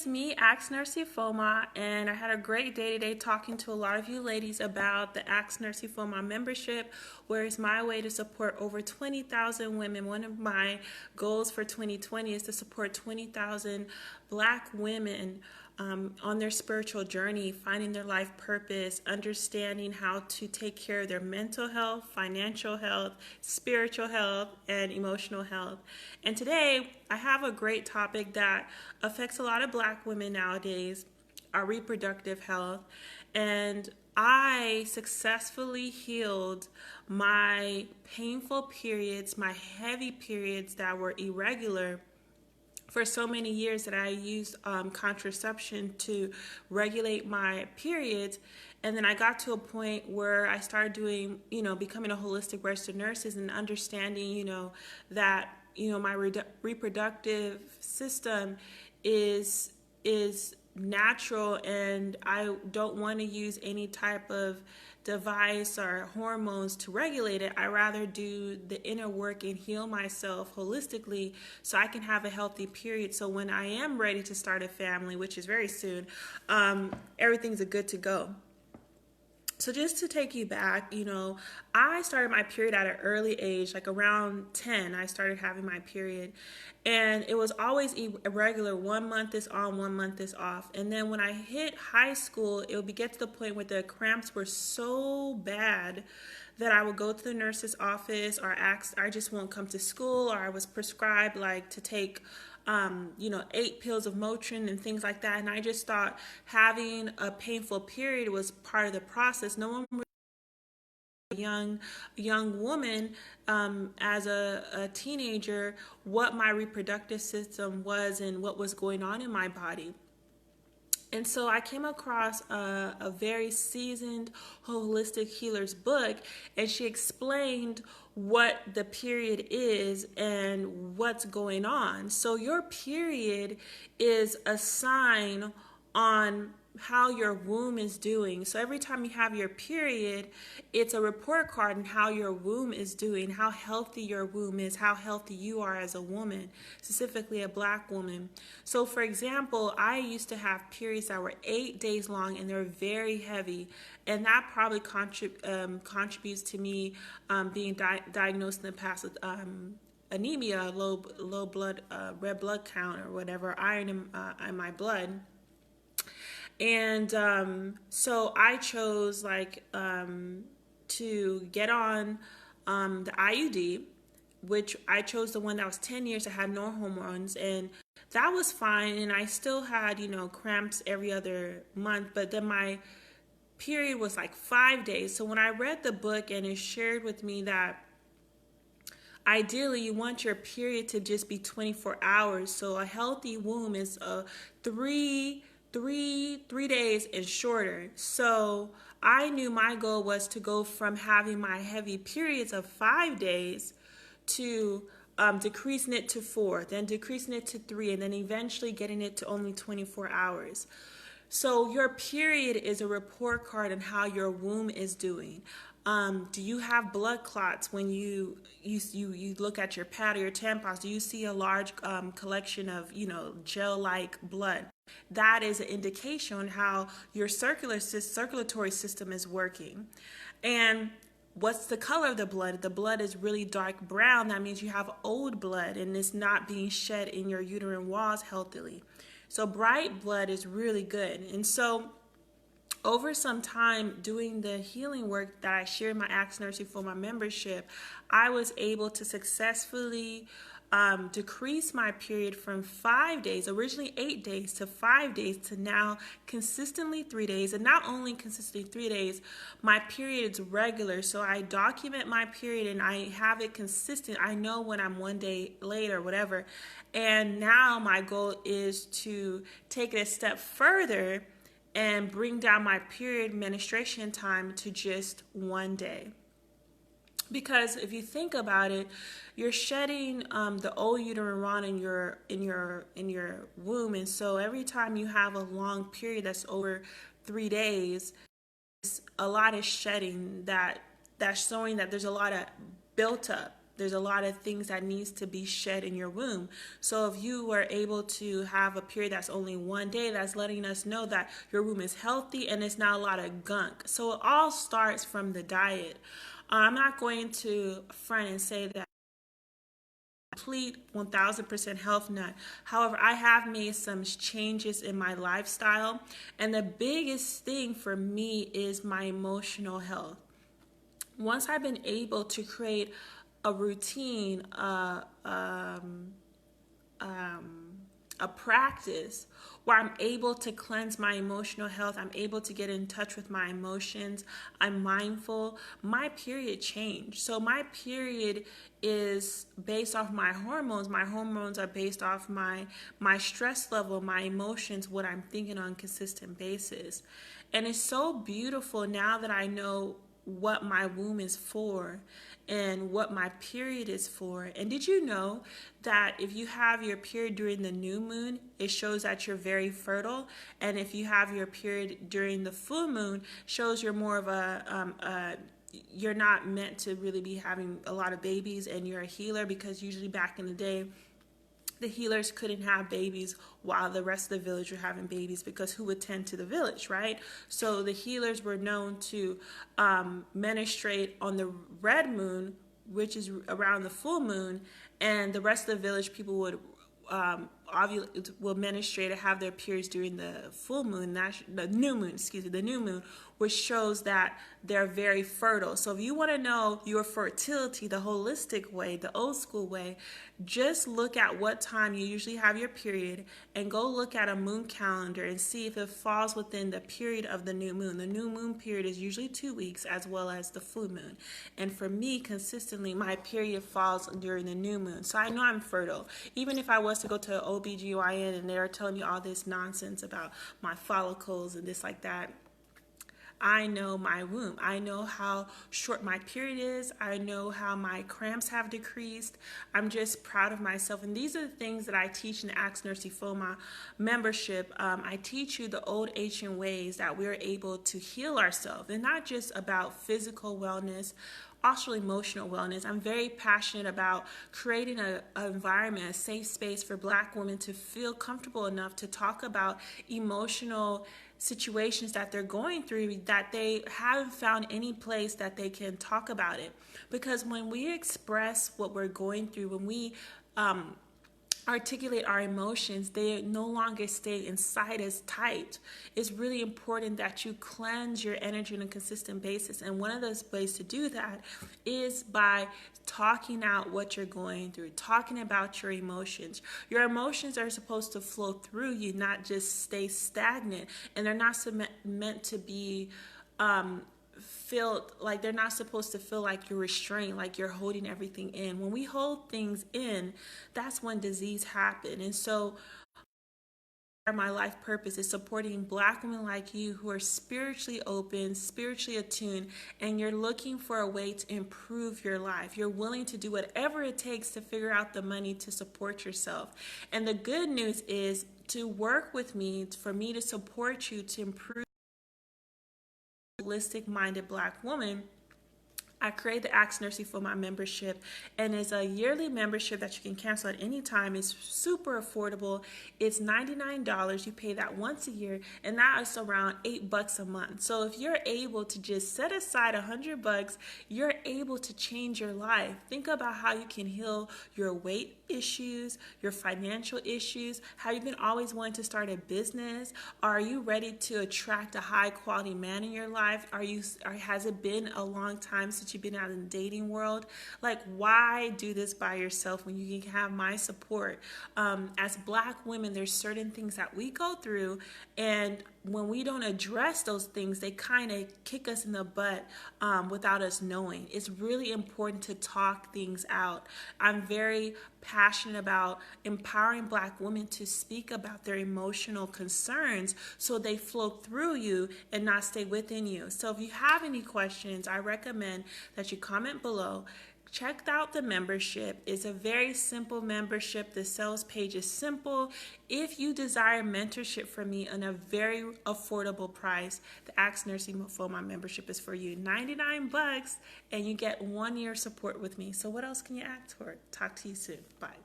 it's me, Axe Nurse Ifeoma, and I had a great day today talking to a lot of you ladies about the Axe Nurse Ifeoma membership, where it's my way to support over 20,000 women. One of my goals for 2020 is to support 20,000 Black women on their spiritual journey, finding their life purpose, understanding how to take care of their mental health, financial health, spiritual health, and emotional health. And today, I have a great topic that affects a lot of Black women nowadays, our reproductive health. And I successfully healed my painful periods, my heavy periods that were irregular for so many years that I used contraception to regulate my periods. And then I got to a point where I started doing, becoming a holistic registered nurse and understanding, that, my reproductive system is natural, and I don't want to use any type of device or hormones to regulate it. I rather do the inner work and heal myself holistically so I can have a healthy period. So when I am ready to start a family, which is very soon, everything's good to go. So just to take you back, I started my period at an early age, like around 10, I started having my period. And it was always irregular. 1 month is on, 1 month is off. And then when I hit high school, it would get to the point where the cramps were so bad that I would go to the nurse's office or I just won't come to school, or I was prescribed to take 8 pills of Motrin and things like that. And I just thought having a painful period was part of the process. No one really young woman as a teenager what my reproductive system was and what was going on in my body. And so I came across a very seasoned holistic healer's book, and she explained what the period is and what's going on. So your period is a sign on how your womb is doing. So every time you have your period, it's a report card on how your womb is doing, how healthy your womb is, how healthy you are as a woman, specifically a Black woman. So for example, I used to have periods that were 8 days long, and they're very heavy, and that probably contributes to me being diagnosed in the past with anemia, low blood, red blood count or whatever, iron in my blood. And so I chose to get on the IUD, which I chose the one that was 10 years that had no hormones, and that was fine. And I still had, cramps every other month, but then my period was 5 days. So when I read the book, and it shared with me that ideally you want your period to just be 24 hours. So a healthy womb is three days and shorter. So I knew my goal was to go from having my heavy periods of 5 days to decreasing it to 4, then decreasing it to 3, and then eventually getting it to only 24 hours. So your period is a report card on how your womb is doing. Do you have blood clots when you look at your pad or your tampons? Do you see a large collection of gel-like blood? That is an indication on how your circulatory system is working. And what's the color of the blood? The blood is really dark brown. That means you have old blood, and it's not being shed in your uterine walls healthily. So bright blood is really good. And so over some time doing the healing work that I shared in my Axe Nurse Ifeoma membership, I was able to successfully decrease my period from 5 days, originally 8 days, to 5 days, to now consistently 3 days. And not only consistently 3 days, my period is regular. So I document my period and I have it consistent. I know when I'm 1 day late or whatever. And now my goal is to take it a step further and bring down my period menstruation time to just 1 day. Because if you think about it, you're shedding the old uterine rod in your womb, and so every time you have a long period that's over 3 days, a lot is shedding. That's showing that there's a lot of built up there's a lot of things that needs to be shed in your womb. So if you were able to have a period that's only one day, that's letting us know that your womb is healthy and it's not a lot of gunk. So it all starts from the diet. I'm not going to front and say that complete 1000% health nut. However, I have made some changes in my lifestyle, and the biggest thing for me is my emotional health. Once I've been able to create a routine, a practice where I'm able to cleanse my emotional health, I'm able to get in touch with my emotions, I'm mindful, my period changed. So my period is based off my hormones. My hormones are based off my stress level, my emotions, what I'm thinking on a consistent basis. And it's so beautiful now that I know what my womb is for and what my period is for. And did you know that if you have your period during the new moon, it shows that you're very fertile, and if you have your period during the full moon, shows you're more of you're not meant to really be having a lot of babies, and you're a healer, because usually back in the day, the healers couldn't have babies while the rest of the village were having babies, because who would tend to the village, right? So the healers were known to ministrate on the red moon, which is around the full moon, and the rest of the village people would will ministrate to have their periods during the full moon, the new moon, which shows that they're very fertile. So if you want to know your fertility the holistic way, the old school way, just look at what time you usually have your period and go look at a moon calendar and see if it falls within the period of the new moon. The new moon period is usually 2 weeks, as well as the full moon. And for me, consistently, my period falls during the new moon. So I know I'm fertile. Even if I was to go to an OBGYN and they're telling me all this nonsense about my follicles and this like that, I know my womb. I know how short my period is. I know how my cramps have decreased. I'm just proud of myself. And these are the things that I teach in the Ask Nurse Ifeoma membership. I teach you the old ancient ways that we're able to heal ourselves, and not just about physical wellness, also emotional wellness. I'm very passionate about creating an environment, a safe space for Black women to feel comfortable enough to talk about emotional situations that they're going through, that they haven't found any place that they can talk about it. Because when we express what we're going through, when we articulate our emotions, they no longer stay inside as tight. It's really important that you cleanse your energy on a consistent basis. And one of those ways to do that is by talking out what you're going through, talking about your emotions. Your emotions are supposed to flow through you, not just stay stagnant. And they're not meant to be feel like, they're not supposed to feel like you're restrained, like you're holding everything in. When we hold things in, that's when disease happens. And so my life purpose is supporting Black women like you who are spiritually open, spiritually attuned, and you're looking for a way to improve your life. You're willing to do whatever it takes to figure out the money to support yourself. And the good news is to work with me, for me to support you to improve holistic minded Black woman. I created the Ask Nurse Ifeoma membership, and it's a yearly membership that you can cancel at any time. It's super affordable. It's $99. You pay that once a year, and that is around $8 a month. So if you're able to just set aside $100, you're able to change your life. Think about how you can heal your weight issues, your financial issues. Have you been always wanting to start a business? Are you ready to attract a high quality man in your life? Has it been a long time since you've been out in the dating world? Like, why do this by yourself when you can have my support? As Black women, there's certain things that we go through, and when we don't address those things, they kind of kick us in the butt without us knowing. It's really important to talk things out. I'm very passionate about empowering Black women to speak about their emotional concerns so they flow through you and not stay within you. So if you have any questions, I recommend that you comment below. check out the membership. It's a very simple membership. The sales page is simple. If you desire mentorship from me on a very affordable price, the Ask Nursing for My membership is for you. $99, and you get 1 year support with me. So what else can you ask for? Talk to you soon. Bye.